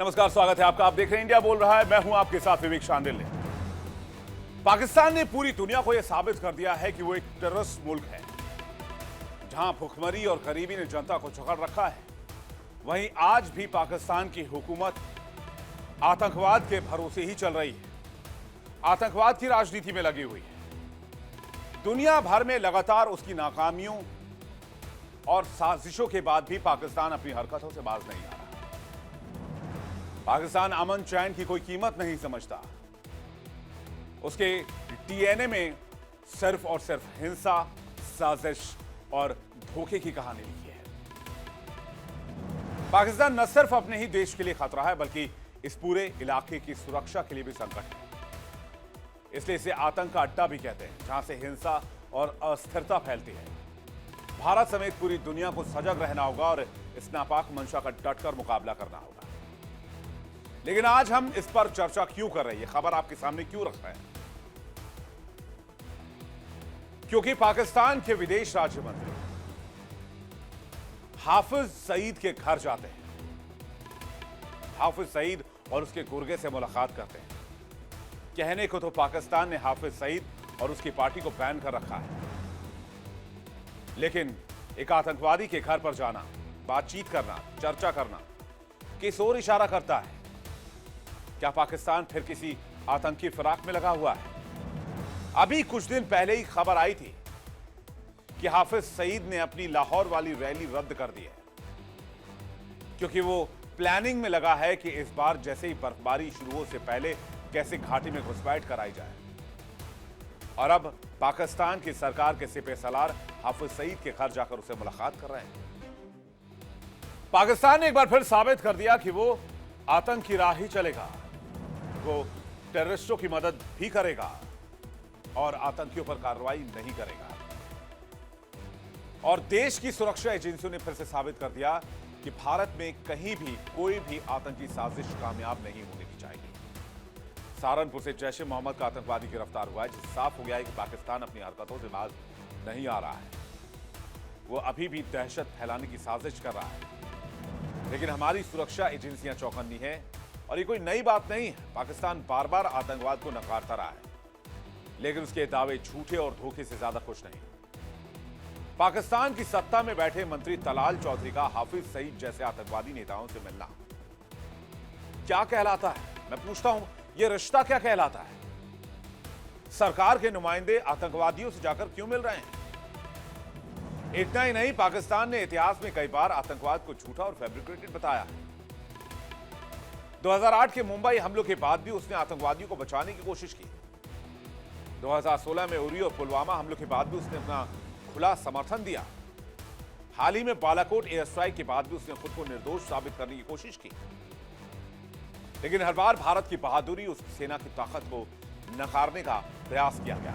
नमस्कार, स्वागत है आपका। आप देख रहे हैं इंडिया बोल रहा है। मैं हूं आपके साथ विवेक शांडिल्य। पाकिस्तान ने पूरी दुनिया को यह साबित कर दिया है कि वो एक टेररिस्ट मुल्क है। जहां भुखमरी और गरीबी ने जनता को जकड़ रखा है, वहीं आज भी पाकिस्तान की हुकूमत आतंकवाद के भरोसे ही चल रही है, आतंकवाद की राजनीति में लगी हुई है। दुनिया भर में लगातार उसकी नाकामियों और साजिशों के बाद भी पाकिस्तान अपनी हरकतों से बाज नहीं आ रहा। पाकिस्तान अमन चैन की कोई कीमत नहीं समझता। उसके डीएनए में सिर्फ और सिर्फ हिंसा, साजिश और धोखे की कहानी लिखी है। पाकिस्तान न सिर्फ अपने ही देश के लिए खतरा है, बल्कि इस पूरे इलाके की सुरक्षा के लिए भी संकट है। इसलिए इसे आतंक का अड्डा भी कहते हैं, जहां से हिंसा और अस्थिरता फैलती है। भारत समेत पूरी दुनिया को सजग रहना होगा और इस नापाक मंशा का डटकर मुकाबला करना होगा। लेकिन आज हम इस पर चर्चा क्यों कर रहे हैं, खबर आपके सामने क्यों रख रहे हैं? क्योंकि पाकिस्तान के विदेश राज्य मंत्री हाफिज सईद के घर जाते हैं। हाफिज सईद और उसके गुर्गे से मुलाकात करते हैं। कहने को तो पाकिस्तान ने हाफिज सईद और उसकी पार्टी को बैन कर रखा है, लेकिन एक आतंकवादी के घर पर जाना, बातचीत करना, चर्चा करना किस ओर इशारा करता है? क्या पाकिस्तान फिर किसी आतंकी फिराक में लगा हुआ है? अभी कुछ दिन पहले ही खबर आई थी कि हाफिज सईद ने अपनी लाहौर वाली रैली रद्द कर दी है, क्योंकि वो प्लानिंग में लगा है कि इस बार जैसे ही बर्फबारी शुरू हो से पहले कैसे घाटी में घुसपैठ कराई जाए। और अब पाकिस्तान की सरकार के सिपह सलार हाफिज सईद के घर जाकर उससे मुलाकात कर रहे हैं। पाकिस्तान ने एक बार फिर साबित कर दिया कि वो आतंक की राह ही चलेगा। वो टेररिस्टों की मदद भी करेगा और आतंकियों पर कार्रवाई नहीं करेगा। और देश की सुरक्षा एजेंसियों ने फिर से साबित कर दिया कि भारत में कहीं भी कोई भी आतंकी साजिश कामयाब नहीं होने दी जाएगी। सहारनपुर से जैश ए मोहम्मद का आतंकवादी गिरफ्तार हुआ है, जिससे साफ हो गया है कि पाकिस्तान अपनी हरकतों से बाज नहीं आ रहा है। वो अभी भी दहशत फैलाने की साजिश कर रहा है। लेकिन हमारी सुरक्षा एजेंसियां चौकन्नी है और ये कोई नई बात नहीं है। पाकिस्तान बार बार आतंकवाद को नकारता रहा है, लेकिन उसके दावे झूठे और धोखे से ज्यादा कुछ नहीं। पाकिस्तान की सत्ता में बैठे मंत्री तलाल चौधरी का हाफिज सईद जैसे आतंकवादी नेताओं से मिलना क्या कहलाता है? मैं पूछता हूं, यह रिश्ता क्या कहलाता है? सरकार के नुमाइंदे आतंकवादियों से जाकर क्यों मिल रहे हैं? इतना ही नहीं, पाकिस्तान ने इतिहास में कई बार आतंकवाद को झूठा और फैब्रिकेटेड बताया है। 2008 के मुंबई हमलों के बाद भी उसने आतंकवादियों को बचाने की कोशिश की। 2016 में उरी और पुलवामा हमलों के बाद भी उसने अपना खुला समर्थन दिया। हाल ही में बालाकोट एयर स्ट्राइक के बाद भी उसने खुद को निर्दोष साबित करने की कोशिश की। लेकिन हर बार भारत की बहादुरी, उस सेना की ताकत को नकारने का प्रयास किया गया।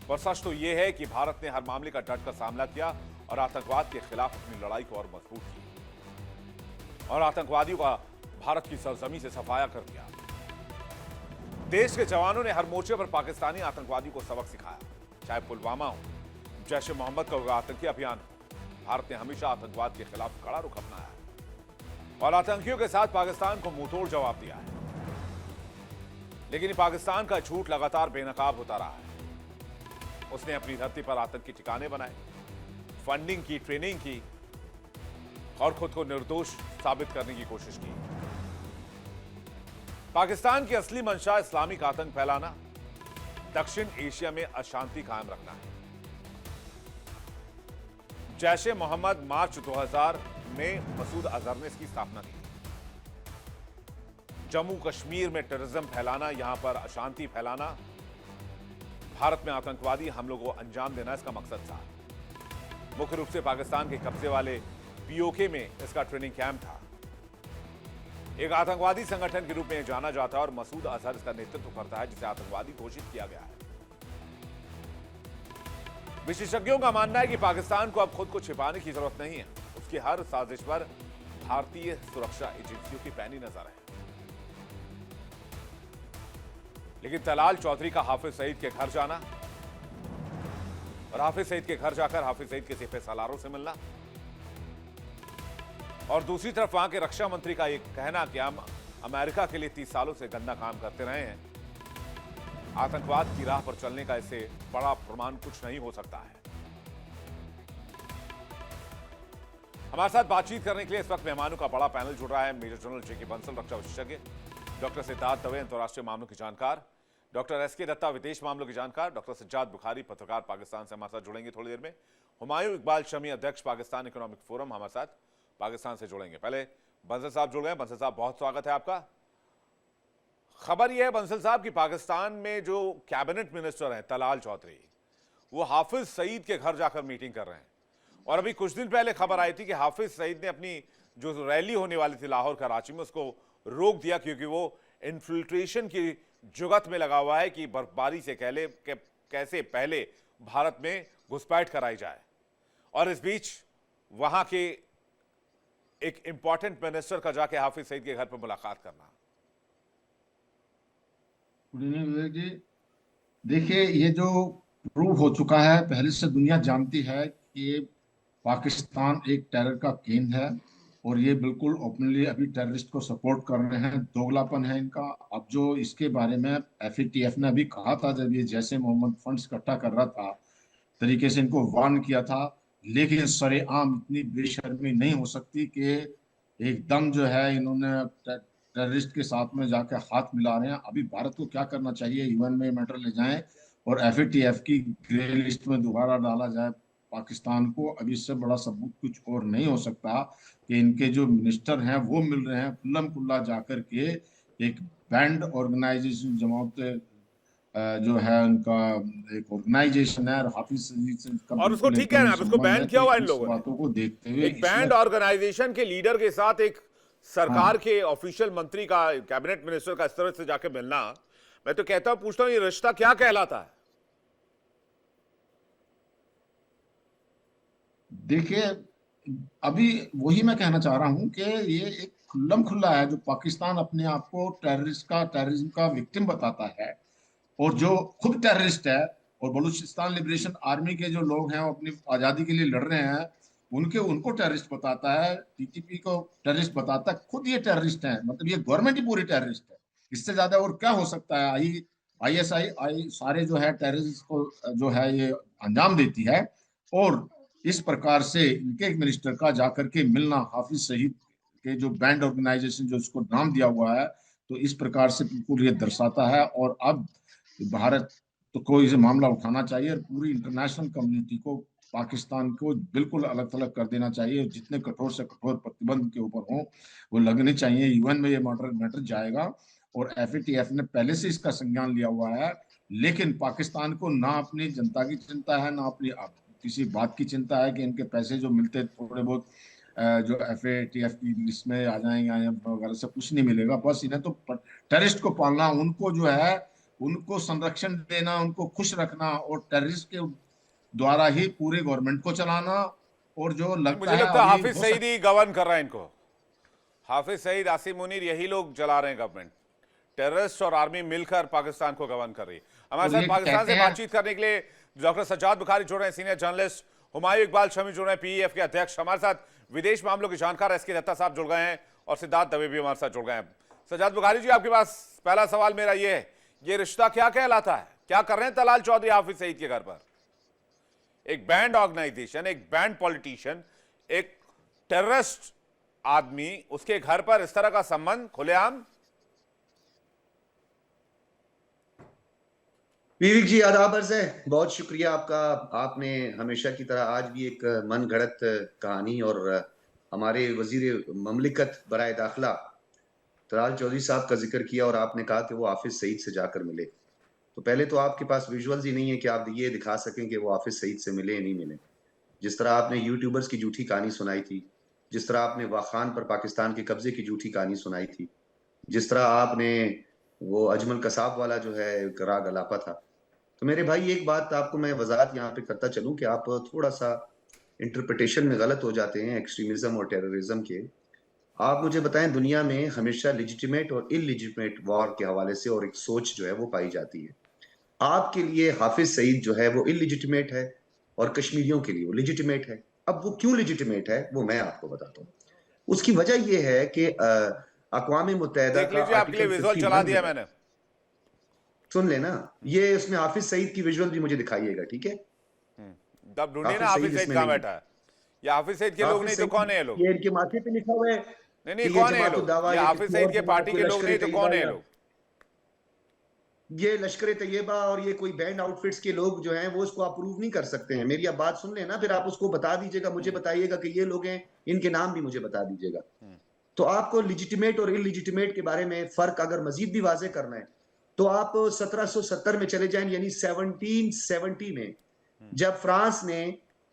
और सच तो यह है कि भारत ने हर मामले का डटकर सामना किया और आतंकवाद के खिलाफ अपनी लड़ाई को और मजबूत की और आतंकवादियों का भारत की सरजमी से सफाया कर दिया। देश के जवानों ने हर मोर्चे पर पाकिस्तानी आतंकवादियों को सबक सिखाया। चाहे पुलवामा हो, जैश ए मोहम्मद का आतंकी अभियान हो, भारत ने हमेशा आतंकवाद के खिलाफ कड़ा रुख अपनाया है और आतंकियों के साथ पाकिस्तान को मुंहतोड़ जवाब दिया है। लेकिन पाकिस्तान का झूठ लगातार बेनकाब होता रहा है। उसने अपनी धरती पर आतंकी ठिकाने बनाए, फंडिंग की, ट्रेनिंग की और खुद को निर्दोष साबित करने की कोशिश की। पाकिस्तान की असली मंशा इस्लामिक आतंक फैलाना, दक्षिण एशिया में अशांति कायम रखना है। जैश ए मोहम्मद मार्च 2000 में मसूद अजहर ने इसकी स्थापना की। जम्मू कश्मीर में टेररिज्म फैलाना, यहां पर अशांति फैलाना, भारत में आतंकवादी हमलों को अंजाम देना इसका मकसद था। मुख्य रूप से पाकिस्तान के कब्जे वाले पीओके में इसका ट्रेनिंग कैंप था। एक आतंकवादी संगठन के रूप में जाना जाता है और मसूद अजहर इसका नेतृत्व करता है, जिसे आतंकवादी घोषित किया गया है। विशेषज्ञों का मानना है कि पाकिस्तान को अब खुद को छिपाने की जरूरत नहीं है। उसकी हर साजिश पर भारतीय सुरक्षा एजेंसियों की पैनी नजर है। लेकिन तलाल चौधरी का हाफिज सईद के घर जाना और हाफिज सईद के घर जाकर हाफिज सईद के सिपह सालारों से मिलना और दूसरी तरफ वहां के रक्षा मंत्री का ये कहना कि हम अमेरिका के लिए 30 सालों से गंदा काम करते रहे हैं, आतंकवाद की राह पर चलने का इससे बड़ा प्रमाण कुछ नहीं हो सकता है। हमारे साथ बातचीत करने के लिए इस वक्त मेहमानों का बड़ा पैनल जुड़ रहा है। मेजर जनरल जेके बंसल, रक्षा विशेषज्ञ, डॉक्टर सिद्धार्थ दवे, अंतर्राष्ट्रीय मामलों के जानकार, डॉक्टर एसके दत्ता, विदेश मामलों के जानकार, डॉक्टर सज्जाद बुखारी, पत्रकार, पाकिस्तान से हमारे साथ जुड़ेंगे थोड़ी देर में। हुमायूं इकबाल शमी, अध्यक्ष पाकिस्तान इकोनॉमिक फोरम, हमारे साथ पाकिस्तान से जुड़ेंगे। पहले बंसल साहब जुड़ गए। बंसल साहब, बहुत स्वागत है आपका। खबर यह है बंसल साहब कि पाकिस्तान में जो कैबिनेट मिनिस्टर हैं तलाल चौधरी, वो हाफिज सईद के घर जाकर मीटिंग कर रहे हैं। और अभी कुछ दिन पहले खबर आई थी कि हाफिज सईद ने अपनी जो रैली होने वाली थी लाहौर कराची में, उसको रोक दिया क्योंकि वो इन्फिल्ट्रेशन की जुगत में लगा हुआ है कि बर्फबारी से कैसे पहले भारत में घुसपैठ कराई जाए। और इस बीच वहां के एक इंपॉर्टेंट मिनिस्टर का जाके हाफिज सईद के घर पर मुलाकात करना। जी देखिए, ये जो प्रूव हो चुका है, पहले से दुनिया जानती है कि पाकिस्तान एक टेरर का केंद्र है और ये बिल्कुल ओपनली अभी टेररिस्ट को सपोर्ट कर रहे हैं। दोगलापन है इनका। अब जो इसके बारे में एफएटीएफ ने अभी कहा था, जब ये जैसे मोहम्मद फंड्स इकट्ठा कर रहा था, तरीके से इनको वार्न किया था, लेकिन सरेआम इतनी बेशर्मी नहीं हो सकती कि एकदम जो है इन्होंने टेररिस्ट के साथ में जाकर हाथ मिला रहे हैं। अभी भारत को क्या करना चाहिए, यूएन में मैटर ले जाएं और एफएटीएफ की ग्रे लिस्ट में दोबारा डाला जाए पाकिस्तान को। अभी इससे बड़ा सबूत कुछ और नहीं हो सकता कि इनके जो मिनिस्टर हैं वो मिल रहे हैं खुल्लम खुल्ला जाकर के एक बैंड ऑर्गेनाइजेशन, जमात जो है उनका एक ऑर्गेनाइजेशन है, और हाफिज सईद से और उसको ठीक है ना, उसको बैन किया हुआ इन लोगों ने। बातों को देखते हुए एक बैंड ऑर्गेनाइजेशन के लीडर के साथ एक सरकार के ऑफिशियल मंत्री का, कैबिनेट मिनिस्टर का इस तरह से जाके मिलना, मैं तो कहता हूं, पूछता हूं, ये रिश्ता क्या कहलाता है? देखिए, अभी वही मैं कहना चाह रहा हूं कि ये एक खुल्लम खुल्ला है। जो पाकिस्तान अपने आप को टेररिज्म का विक्टिम बताता है, और जो खुद टेररिस्ट है, और बलूचिस्तान लिबरेशन आर्मी के जो लोग हैं वो अपनी आज़ादी के लिए लड़ रहे हैं, उनको टेररिस्ट बताता है, टीटीपी को टेररिस्ट बताता है, खुद ये टेररिस्ट है। मतलब ये गवर्नमेंट ही पूरी टेररिस्ट है। इससे ज्यादा और क्या हो सकता है? आईएसआई सारे जो है टेररिस्ट को जो है ये अंजाम देती है। और इस प्रकार से इनके एक मिनिस्टर का जाकर के मिलना हाफिज सईद के जो बैंड ऑर्गेनाइजेशन जो इसको नाम दिया हुआ है, तो इस प्रकार से बिल्कुल ये दर्शाता है। और अब भारत तो कोई से मामला उठाना चाहिए और पूरी इंटरनेशनल कम्युनिटी को पाकिस्तान को बिल्कुल अलग थलग कर देना चाहिए। जितने कठोर से कठोर प्रतिबंध के ऊपर हो वो लगने चाहिए। यूएन में ये मैटर जाएगा और एफएटीएफ ने पहले से इसका संज्ञान लिया हुआ है। लेकिन पाकिस्तान को ना अपनी जनता की चिंता है, ना अपनी किसी बात की चिंता है कि इनके पैसे जो मिलते थोड़े बहुत जो एफएटीएफ की लिस्ट में आ जाएंगे वगैरह से कुछ नहीं मिलेगा। बस इन्हें तो टेररिस्ट को पालना, उनको जो है उनको संरक्षण देना, उनको खुश रखना, और टेररिस्ट के द्वारा ही पूरे गवर्नमेंट को चलाना। और जो मुझे लगता है हाफिज सईद ही गवर्न कर रहा है इनको। हाफिज सईद, आसिम मुनीर, यही लोग चला रहे हैं गवर्नमेंट। टेररिस्ट और आर्मी मिलकर पाकिस्तान को गवर्न कर रही है। हमारे साथ पाकिस्तान से बातचीत करने के लिए डॉक्टर सज्जाद बुखारी जुड़ रहे हैं, सीनियर जर्नलिस्ट। हुमायूं इकबाल शमी जुड़ रहे हैं, पीईएफ के अध्यक्ष। हमारे साथ विदेश मामलों के जानकार एसके दत्ता साहब जुड़ गए हैं, और सिद्धार्थ दवे भी हमारे साथ जुड़ गए हैं। सज्जाद बुखारी जी, आपके पास पहला सवाल मेरा ये है, ये रिश्ता क्या कहलाता है? क्या कर रहे हैं तलाल चौधरी हाफिज सईद के घर पर? एक बैंड ऑर्गेनाइजेशन, एक बैंड पॉलिटिशियन, एक टेररिस्ट आदमी, उसके घर पर इस तरह का संबंध खुलेआम? पीरिक जी, आदाब अर्ज़ है। बहुत शुक्रिया आपका। आपने हमेशा की तरह आज भी एक मन गढ़ंत कहानी और हमारे वजीर ममलिकत बराए दाखिला तलाल चौधरी साहब का जिक्र किया, और आपने कहा कि वो हाफिज सईद से जाकर मिले। तो पहले तो आपके पास विजुअल्स ही नहीं है कि आप ये दिखा सकें कि वो हाफिज सईद से मिले या नहीं मिले। जिस तरह आपने यूट्यूबर्स की झूठी कहानी सुनाई थी, जिस तरह आपने वाखान पर पाकिस्तान के कब्जे की झूठी कहानी सुनाई थी, जिस तरह आपने वो अजमल कसाब वाला जो है राग अलापा था, तो मेरे भाई एक बात आपको मैं वजाहत यहाँ पे करता चलूं कि आप थोड़ा सा इंटरप्रिटेशन में गलत हो जाते हैं एक्सट्रीमिज्म और टेररिज्म के। आप मुझे बताएं, दुनिया में हमेशा लेजिटिमेट और इलिजिटिमेट वॉर के हवाले से और एक सोच जो है वो पाई जाती है। आपके लिए हाफिज सईद जो है वो इलिजिटिमेट है और कश्मीरियों के लिए वो लेजिटिमेट है। अब वो क्यों लेजिटिमेट है वो मैं आपको बताता हूँ। उसकी वजह यह है कि अक़वाम मुत्तहिदा देख का लीजिए, आपके लिए आर्टिकल विजुअल चला 51 दिया है। मैंने। सुन लेना, ये उसमें हाफिज सईद की विजुअल भी मुझे दिखाइएगा, ठीक है? तब ढूंढिए ना हाफिज हाफिज सईद सईद इसमें कहाँ नहीं बैठा है। ये हाफिज सईद के लोग हाफिज नहीं तो सईद, कौन है ये लोग? ये इनके माथे पे लिखा हुआ है नहीं कि नहीं, ये कौन है ये जमात लोग? उद-दावा ये या हाफिज किसी सईद और के जमात पार्टी को के लोग लश्कर नहीं तो तैयबा कौन है ये या लोग? ये लश्कर तैयबा और ये कोई बैंड आउटफिट्स के लोग जो हैं वो इसको अप्रूव नहीं कर सकते हैं। मेरी आप बात सुन लेना, फिर आप उसको बता दीजिएगा, मुझे बताइएगा कि ये लोग हैं, इनके नाम भी मुझे बता दीजिएगा। तो आपको लिजिटिमेट और इलिजिटिमेट के बारे में फर्क अगर मजीद भी वाजे करना है तो आप 1770 में चले जाएं, यानी 1770 में, जब फ्रांस ने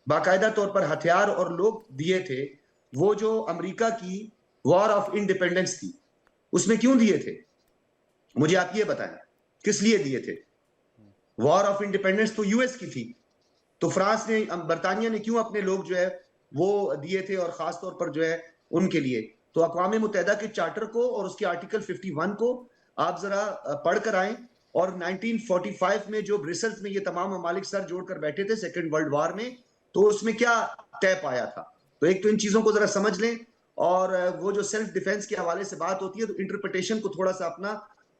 बाकायदा तौर पर हथियार और लोग दिए थे, वो जो अमेरिका की वॉर ऑफ इंडिपेंडेंस थी, उसमें क्यों दिए थे? मुझे आप ये बताएं, किस लिए दिए थे? वॉर ऑफ इंडिपेंडेंस तो यूएस की थी, तो फ्रांस ने, बरतानिया ने क्यों अपने लोग जो है वो दिए थे, और खास तौर पर जो है उनके लिए? तो अक़वाम मुत्तहिदा के चार्टर को और उसके आर्टिकल 51 को आप जरा पढ़ कर आए, और 1945 में जो ब्रिसल्स में ये तमाम ममालिक सर जोड़कर बैठे थे सेकेंड वर्ल्ड वॉर में, तो उसमें क्या तय पाया था? तो एक तो इन चीजों को जरा समझ लें, और वो जो सेल्फ डिफेंस के हवाले से बात होती है तो इंटरप्रिटेशन को थोड़ा सा अपना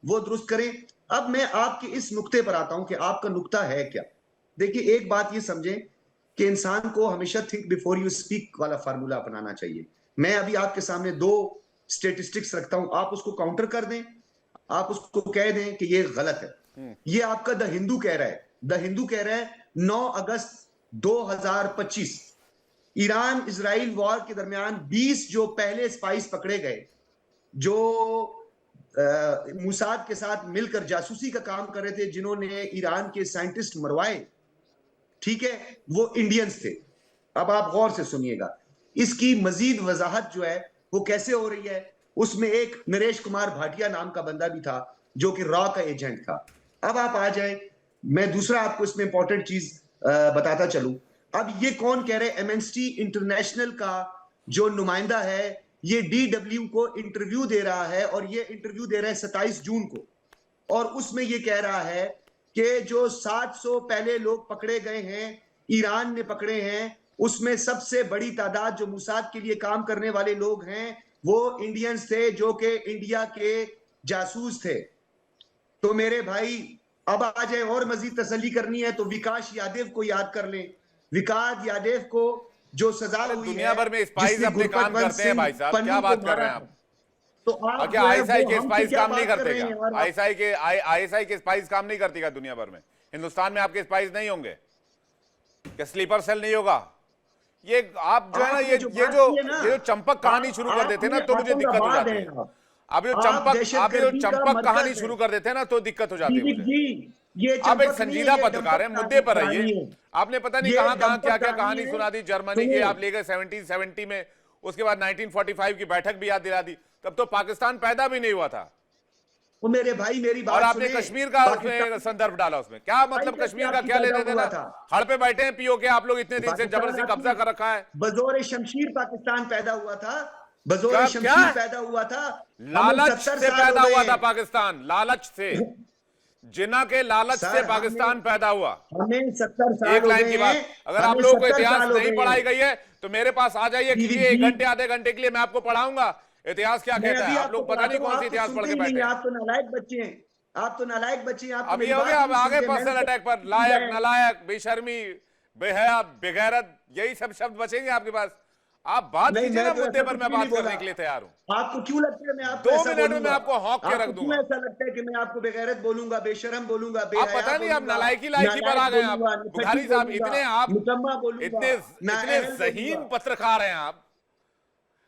वो दुरुस्त करें। अब मैं आपके इस नुक्ते पर आता हूं कि आपका नुक्ता है क्या। देखिए, एक बात ये समझें कि इंसान को हमेशा थिंक बिफोर यू स्पीक वाला फार्मूला अपनाना चाहिए। मैं अभी आपके सामने 2 स्टेटिस्टिक्स रखता हूं, आप उसको काउंटर कर दें, आप उसको कह दें कि ये गलत है। ये आपका द हिंदू कह रहा है, द हिंदू कह रहा है 9 अगस्त 2025 ईरान इजराइल वॉर के दरमियान 20 जो पहले स्पाइस पकड़े गए, जो मुसाद के साथ मिलकर जासूसी का काम कर रहे थे, जिन्होंने ईरान के साइंटिस्ट मरवाए, ठीक है, वो इंडियंस थे। अब आप गौर से सुनिएगा, इसकी मजीद वजाहत जो है वो कैसे हो रही है। उसमें एक नरेश कुमार भाटिया नाम का बंदा भी था जो कि रॉ का एजेंट था। अब आप आ जाए, मैं दूसरा आपको इसमें इंपॉर्टेंट चीज बताता चलूं। अब ये कौन कह रहे हैं? एमनेस्टी इंटरनेशनल का जो नुमाइंदा है, ये DW को इंटरव्यू दे रहा है, और ये इंटरव्यू दे रहा है 27 जून को, और उसमें ये कह रहा है कि जो 700 पहले लोग पकड़े गए हैं, ईरान ने पकड़े हैं, उसमें सबसे बड़ी तादाद जो मुसाद के लिए काम करने वाले लोग हैं वो इंडियंस थे, जो कि इंडिया के जासूस थे। तो मेरे भाई, अब आ जाए और मजीद तसल्ली करनी है तो विकास यादव को याद कर लें। विकास यादव को जो सजा हुई दुनिया है, भर में स्पाइस जिसने अपने काम गुरबचन करते हैं सिंह भाई साहब, पन्नू क्या को बात कर रहे मारा हैं आप? था। तो और आप क्या जो है आईएसआई वो के हमसे स्पाइस क्या काम नहीं बात कर करते रहे क्या? हैं यार? आईएसआई के स्पाइस काम नहीं करती क्या दुनिया भर में? हिंदुस्तान में आपके स्पाइस नहीं होंगे क्या? स्लीपर सेल नहीं होगा? ये आप जो है ना, ये जो चंपक कहानी शुरू कर देते हैं ना, तो मुझे दिक्कत हो जाती है। आप ये चंपक कहानी शुरू कर देते हैं ना, तो दिक्कत हो जाती है मुझे। ये आप एक संजीदा पत्रकार हैं, मुद्दे पर रहिए। आपने पता नहीं कहां कहां क्या क्या कहानी सुना दी। जर्मनी की आप ले गए 1770 में, उसके बाद 1945 की बैठक भी याद दिला दी। तब तो पाकिस्तान पैदा भी नहीं हुआ था। वो मेरे भाई, मेरी बात और आपने सुनिए। कश्मीर का उसमें संदर्भ डाला। उसमें क्या मतलब? कश्मीर का क्या लेने देना? हड़ पे बैठे हैं पीओके आप लोग, इतने दिन से जबरदस्ती कब्जा कर रखा है। बजोर शमशीर पाकिस्तान पैदा हुआ था, बजोर शमशीर पैदा हुआ था, लालच से पैदा हुआ था पाकिस्तान, लालच से, जिन्ना के लालच से पाकिस्तान पैदा हुआ। हमें 70 साल एक लाइन की बात, अगर आप लोगों को इतिहास नहीं पढ़ाई गई है तो मेरे पास आ जाइए, कीजिए 1 घंटे आधे घंटे के लिए, मैं आपको पढ़ाऊंगा इतिहास क्या कहता है। आप लोग पता नहीं कौन सी इतिहास पढ़ के बैठे हैं। आप तो नालायक बच्चे हैं, आप तो नालायक बच्चे हैं। अब ये हो गया, अब आगे पर्सनल अटैक पर। लायक, नालायक, बेशर्मी, बेहया, बेगैरत, यही सब शब्द बचेंगे आपके पास। आप बात कीजिए ना मुद्दे पर, मैं बात करने के लिए तैयार हूं। आपको क्यों लगता है मैं आपको 2 मिनट में मैं आपको हौंक के रख दूंगा। ऐसा लगता है कि मैं आपको बेगैरत बोलूंगा, बेशरम बोलूंगा, आप पता नहीं, आप नालायकी लायकी पर आ गए आप बुखारी साहब। इतने आप इतने ज़हीन पत्रकार हैं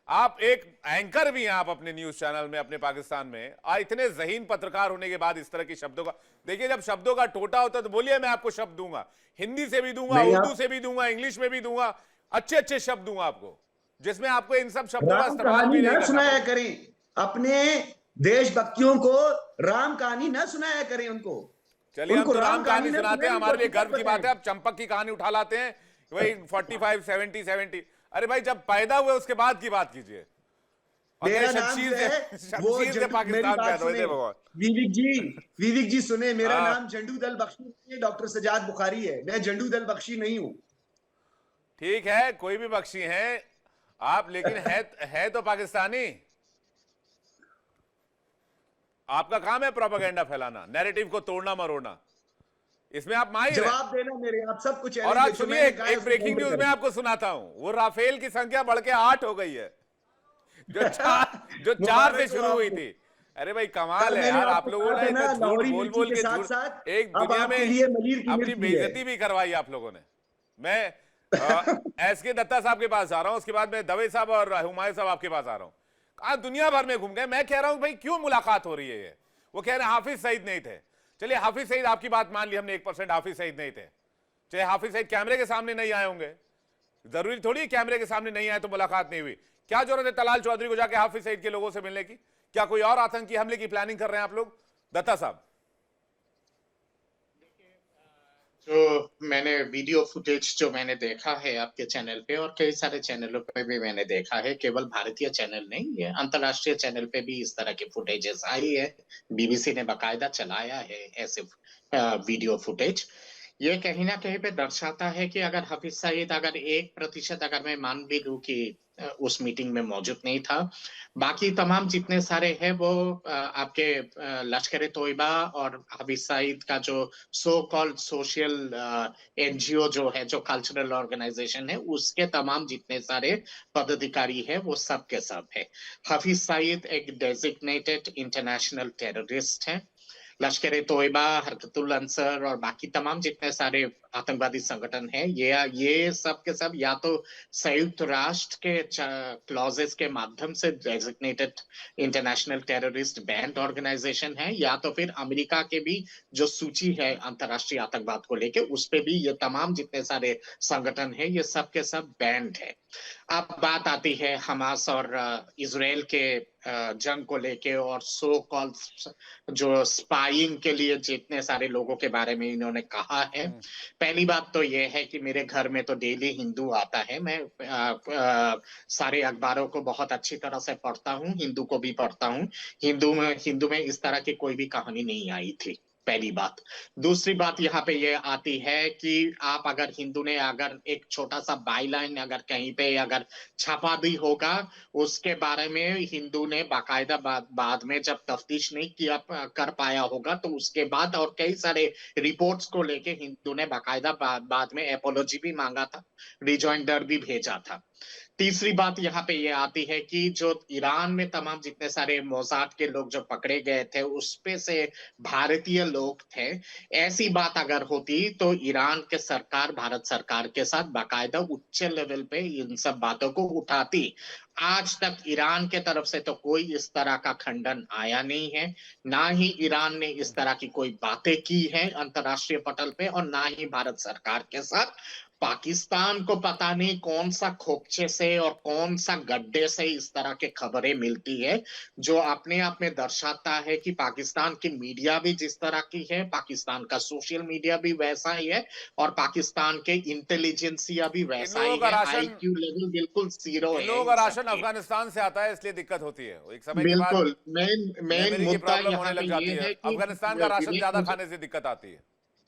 आप एक एंकर भी हैं आप अपने न्यूज चैनल में, अपने पाकिस्तान में। इतने ज़हीन पत्रकार होने के बाद इस तरह के शब्दों का, देखिए जब शब्दों का टोटा होता है तो बोलिए, मैं आपको शब्द दूंगा, हिंदी से भी दूंगा, उर्दू से भी दूंगा, इंग्लिश में भी दूंगा, अच्छे अच्छे शब्द दूंगा आपको, जिसमें आपको इन सब शब्दों का इस्तेमाल भी नहीं करना सुनाया करें। अपने देशभक्तियों को राम कहानी ना सुनाया करें उनको। चलिए, हम तो राम कहानी सुनाते हैं, हमारे लिए गर्व की बात है। आप चंपक की कहानी उठा लाते हैं, वही 45 70। अरे भाई, जब पैदा हुए उसके बाद की बात कीजिए। मेरा नाम है शमशीर से पाकिस्तान पैदा हुए थे भगवान। विविक जी सुने, मेरा नाम झंडू दल बख्शी, डॉक्टर सजाद बुखारी है, मैं झंडू दल बख्शी नहीं हूं। ठीक है, कोई भी बख्शी हैं, आप लेकिन है तो पाकिस्तानी। आपका काम है प्रोपेगेंडा फैलाना, नैरेटिव को तोड़ना मरोड़ना, इसमें आप माहिर हैं। जवाब देना मेरे, आप सब कुछ और आज सुनिए एक ब्रेकिंग न्यूज मैं आपको सुनाता हूं। वो राफेल की संख्या बढ़ के 8 हो गई है, जो 4 से शुरू हुई थी। अरे भाई कमाल है यार, आप लोगों ने इतना झूठ बोल बोल के झूठ, एक दुनिया में अपनी बेइज्जती भी करवाई आप लोगों ने। मैं एसके दत्ता साहब के पास जा रहा हूं, उसके बाद मैं दवे साहब और हुमायूं साहब आपके पास आ रहा हूं। आज दुनिया भर में घूम गए, मैं कह रहा हूं भाई क्यों मुलाकात हो रही है ये। वो कह रहे हैं हाफिज सईद नहीं थे। चलिए हाफिज सईद, आपकी बात मान ली हमने 1% हाफिज सईद नहीं थे, चाहे हाफिज सईद कैमरे के सामने नहीं आए होंगे, जरूरी थोड़ी कैमरे के सामने नहीं आए तो मुलाकात नहीं हुई। क्या जरूरत है तलाल चौधरी को जाके हाफिज सईद के लोगों से मिलने की? क्या कोई और आतंकी हमले की प्लानिंग कर रहे हैं आप लोग? दत्ता साहब, जो मैंने वीडियो फुटेज जो मैंने देखा है आपके चैनल पे और कई सारे चैनलों पे भी मैंने देखा है, केवल भारतीय चैनल नहीं, ये अंतर्राष्ट्रीय चैनल पे भी इस तरह के फुटेजेस आई है। बीबीसी ने बाकायदा चलाया है ऐसे वीडियो फुटेज। ये कहीं ना कहीं पे दर्शाता है कि अगर हाफिज सईद अगर 1% अगर मैं मान भी लूं कि उस मीटिंग में मौजूद नहीं था, बाकी तमाम जितने सारे हैं वो आपके लश्कर तोयबा और हाफिज सईद का जो सो कॉल्ड सोशल एनजीओ जो है, जो कल्चरल ऑर्गेनाइजेशन है, उसके तमाम जितने सारे पदाधिकारी है वो सब के सब है। हाफिज सईद एक डेजिग्नेटेड इंटरनेशनल टेररिस्ट है। लश्कर तोयबा, हरकतुल अंसर और बाकी तमाम जितने सारे आतंकवादी संगठन हैं, ये सब के सब या तो संयुक्त राष्ट्र के क्लॉजेस के माध्यम से designated international terrorist banned organisation है, या तो फिर अमेरिका के भी जो सूची है अंतरराष्ट्रीय आतंकवाद को लेके, उस पे भी ये तमाम जितने सारे संगठन है ये सब के सब बैंड है। अब बात आती है हमास और इजराइल के जंग को लेके और सो कॉल्ड जो स्पाइंग के लिए जितने सारे लोगों के बारे में इन्होंने कहा है। पहली बात तो ये है कि मेरे घर में तो डेली हिंदू आता है, मैं सारे अखबारों को बहुत अच्छी तरह से पढ़ता हूँ, हिंदू को भी पढ़ता हूँ। हिंदू में इस तरह की कोई भी कहानी नहीं आई थी, पहली बात। दूसरी बात यहाँ पे ये आती है कि आप अगर हिंदू ने अगर एक छोटा सा बाईलाइन अगर कहीं पे अगर छापा भी होगा, उसके बारे में हिंदू ने बाकायदा बाद में जब तफ्तीश नहीं किया कर पाया होगा, तो उसके बाद और कई सारे रिपोर्ट्स को लेके हिंदू ने बाकायदा बाद में एपोलॉजी भी मांगा था, रिजॉइंडर भी भेजा था। तीसरी बात यहाँ पे ये आती है कि जो ईरान में तमाम जितने सारे मोसाद के लोग जो पकड़े गए थे, उसपे से भारतीय लोग थे। ऐसी बात अगर होती तो ईरान के सरकार भारत सरकार के साथ बाकायदा उच्च लेवल पे इन सब बातों को उठाती। आज तक ईरान के तरफ से तो कोई इस तरह का खंडन आया नहीं है, ना ही ईरान ने इस तरह की कोई बातें की है अंतरराष्ट्रीय पटल पे, और ना ही भारत सरकार के साथ। पाकिस्तान को पता नहीं कौन सा खोपचे से और कौन सा गड्ढे से इस तरह के खबरें मिलती है, जो अपने आप में दर्शाता है कि पाकिस्तान की मीडिया भी जिस तरह की है, पाकिस्तान का सोशल मीडिया भी वैसा ही है, और पाकिस्तान के इंटेलिजेंसिया भी वैसा ही है। आईक्यू लेवल बिल्कुल जीरो है। लोगों का राशन अफगानिस्तान से आता है, इसलिए दिक्कत होती है। एक समय के बाद बिल्कुल मेन मुद्दा यहाँ पे ये है कि अफगानिस्तान का राशन ज्यादा खाने से दिक्कत आती है।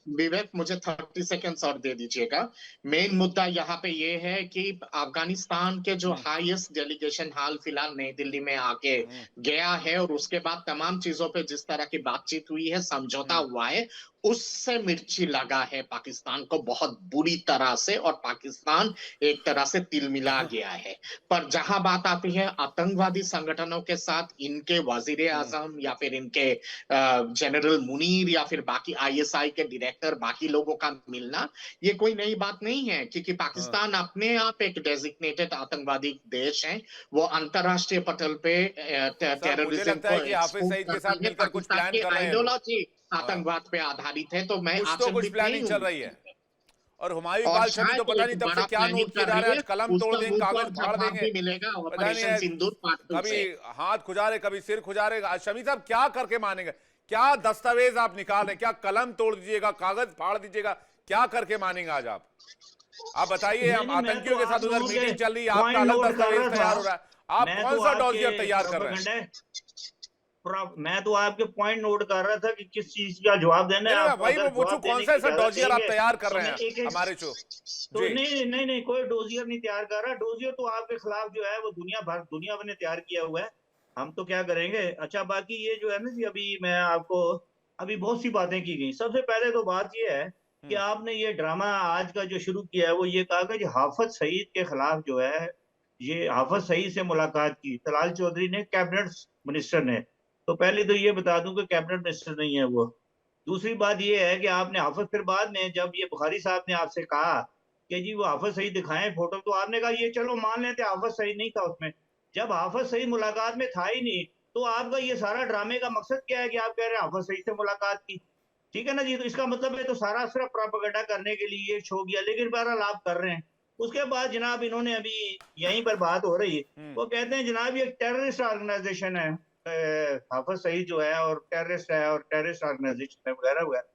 विवेक मुझे 30 सेकेंड्स और दे दीजिएगा। मेन मुद्दा यहाँ पे ये है कि अफगानिस्तान के जो हाईएस्ट डेलीगेशन हाल फिलहाल नई दिल्ली में आके गया है, और उसके बाद तमाम चीजों पे जिस तरह की बातचीत हुई है, समझौता हुआ है, उससे मिर्ची लगा है पाकिस्तान को बहुत बुरी तरह से, और पाकिस्तान एक तरह से तिलमिला गया है। पर जहां बात आती है आतंकवादी संगठनों के साथ इनके वजीर आजम या फिर इनके जनरल मुनीर या फिर बाकी आईएसआई के डायरेक्टर बाकी लोगों का मिलना, ये कोई नई बात नहीं है, क्योंकि पाकिस्तान अपने आप एक डेजिग्नेटेड आतंकवादी देश है। वो अंतरराष्ट्रीय पटल पे टेररिज्म को आइडियोलॉजी आतंकवाद पे आधारित है। तो मैं तो कुछ प्लानिंग चल रही है, और हुमायूं काल छवि तो पता नहीं तब से क्या नोट किया जा रहा है, कलम तोड़ देंगे, कागज फाड़ देंगे, मिलेगा ऑपरेशन सिंदूर पार्ट 2 कभी हाथ खुजारे कभी सिर खुजारे। शमी साहब क्या करके मानेंगे? क्या दस्तावेज आप निकाल रहे हैं? क्या कलम तोड़ दीजिएगा, कागज फाड़ दीजिएगा, क्या करके मानेंगे आज आप बताइए। हम आतंकियों के साथ उधर मीटिंग चल रही है, आपका अलग दस्तावेज तैयार हो रहा है, आप कौन सा डॉसियर तैयार कर रहे हैं? मैं तो आपके पॉइंट नोट कर रहा था कि किस चीज का जवाब देना है नहीं, आपको। वही अगर वो जवाब कौन देने सा की ऐसा इजाजत डॉजियर आप देंगे तैयार कर तो रहे मैं हैं एक हमारे शो तो जी नहीं कोई डोजियर नहीं तैयार कर रहा। डोजियर तो आपके खिलाफ जो है वो दुनिया भर ने तैयार किया हुआ है। हम तो क्या करेंगे। अच्छा, बाकी ये जो है ना जी, अभी मैं आपको अभी बहुत सी बातें की गई। सबसे पहले तो बात ये है कि आपने ये ड्रामा आज का जो शुरू किया है वो ये कहा कि हाफिज सईद के खिलाफ जो है, ये हाफिज सईद से मुलाकात की तलाल चौधरी ने, कैबिनेट मिनिस्टर ने। तो पहले तो ये बता दूं कि कैबिनेट मिनिस्टर नहीं है वो। दूसरी बात ये है कि आपने हाफिज, फिर बाद में जब ये बुखारी साहब ने आपसे कहा कि जी वो हाफिज सईद दिखाएं फोटो, तो आपने कहा ये चलो मान लेते हाफिज सईद नहीं था उसमें। जब हाफिज सईद मुलाकात में था ही नहीं, तो आपका ये सारा ड्रामे का मकसद क्या है कि आप कह रहे हैं हाफिज सईद से मुलाकात की? ठीक है ना जी, तो इसका मतलब है तो सारा सिर्फ प्रोपेगेंडा करने के लिए ये शो किया। लेकिन बहरहाल आप कर रहे हैं। उसके बाद जनाब इन्होंने अभी यहीं पर बात हो रही है, वो कहते हैं जनाब ये टेररिस्ट ऑर्गेनाइजेशन है, हाफिज सईद जो है और टेररिस्ट है और टेररिस्ट ऑर्गेनाइजेशन है वगैरह वगैरह।